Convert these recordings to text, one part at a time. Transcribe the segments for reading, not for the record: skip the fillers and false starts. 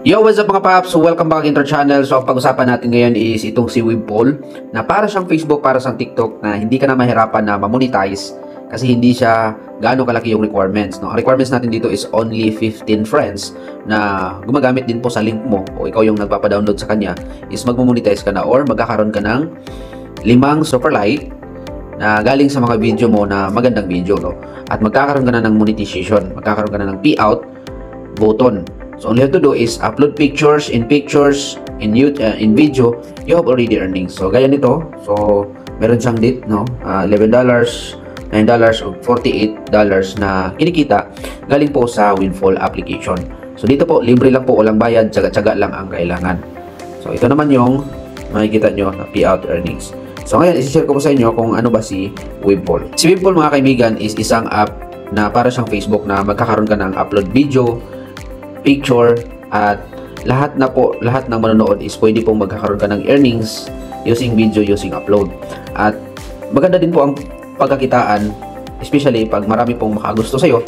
Yo, what's up mga paps? So, welcome back into our channel. So, ang pag-usapan natin ngayon is itong si Webpol na para siyang Facebook, para siyang TikTok na hindi ka na mahirapan na ma-monetize kasi hindi siya gaano kalaki yung requirements. No? Ang requirements natin dito is only 15 friends na gumagamit din po sa link mo o ikaw yung nagpapadownload sa kanya is magmo-monetize ka na or magkakaroon ka ng 5 super like na galing sa mga video mo na magandang video. No? At magkakaroon ka na ng monetization, magkakaroon ka na ng payout button. So all you have to do is upload pictures, in video, you have already earnings. So gaya nito, so meron siyang date, no? $11, $9, o $48 na kinikita galing po sa Windfall application. So dito po, libre lang po, walang bayad, tsaga-tsaga lang ang kailangan. So ito naman yung makikita nyo na payout earnings. So ngayon, isi-share ko po sa inyo kung ano ba si Webpol. Si Webpol mga kaibigan is isang app na para siyang Facebook na magkakaroon ka ng upload video, picture, at lahat ng manonood is pwede pong magkakaroon ka ng earnings using video, using upload. At maganda din po ang pagkakitaan, especially pag marami pong makagusto sa'yo,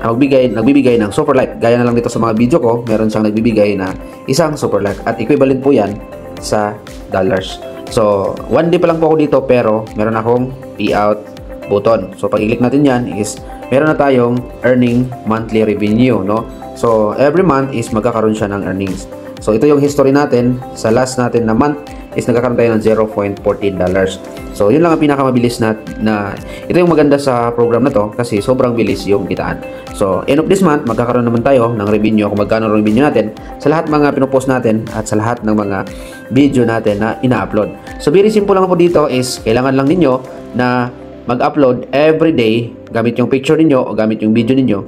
nagbibigay ng super like. Gaya na lang dito sa mga video ko, meron siyang nagbibigay na isang super like at equivalent po yan sa dollars. So, 1 day pa lang po ako dito pero meron akong payout button. So, pag i-click natin yan is meron na tayong earning monthly revenue, no? So, every month is magkakaroon siya ng earnings. So, ito yung history natin. Sa last natin na month is nagkakaroon tayo ng $0.14. So, yun lang ang pinakamabilis na ito yung maganda sa program na to kasi sobrang bilis yung kitaan. So, end of this month, magkakaroon naman tayo ng revenue kung magkano ang revenue natin sa lahat mga pinopost natin at sa lahat ng mga video natin na ina-upload. So, very simple lang po dito is kailangan lang ninyo na mag-upload every day gamit yung picture ninyo o gamit yung video ninyo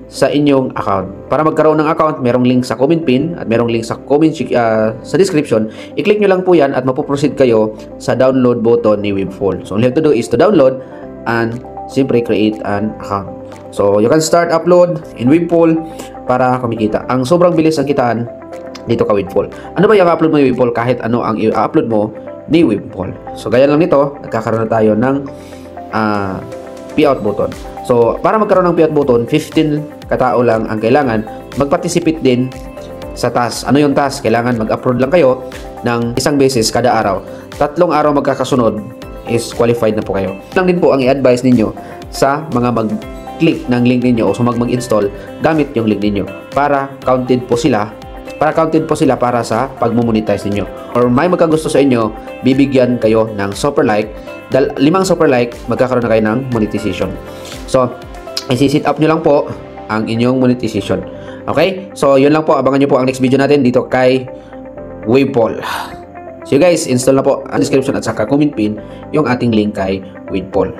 sa inyong account. Para magkaroon ng account, merong link sa comment pin at merong link sa comment sa description. I-click nyo lang po yan at mapoproceed kayo sa download button ni Webpol. So all you have to do is to download and simply create an account. So you can start upload in Webpol para kumikita. Ang sobrang bilis ang kitaan dito ka Webpol. Ano ba yung upload mo ni Webpol? Kahit ano ang i-upload mo ni Webpol. So gaya lang nito, nagkakaroon na tayo ng payout button. So, para magkaroon ng payout button, 15 katao lang ang kailangan mag-participate din sa task. Ano yung task? Kailangan mag-upload lang kayo ng isang beses kada araw. 3 araw magkakasunod is qualified na po kayo. Lang din po ang i-advise ninyo sa mga mag-click ng link ninyo o sa mag-install gamit yung link ninyo para counted po sila para sa pag-monetize ninyo. Or may magkagusto sa inyo, bibigyan kayo ng super like. 5 super like, magkakaroon na kayo ng monetization. So, isi-set up nyo lang po ang inyong monetization. Okay? So, yun lang po. Abangan nyo po ang next video natin dito kay Webpol. So, you guys, install na po ang description at saka comment pin yung ating link kay Webpol.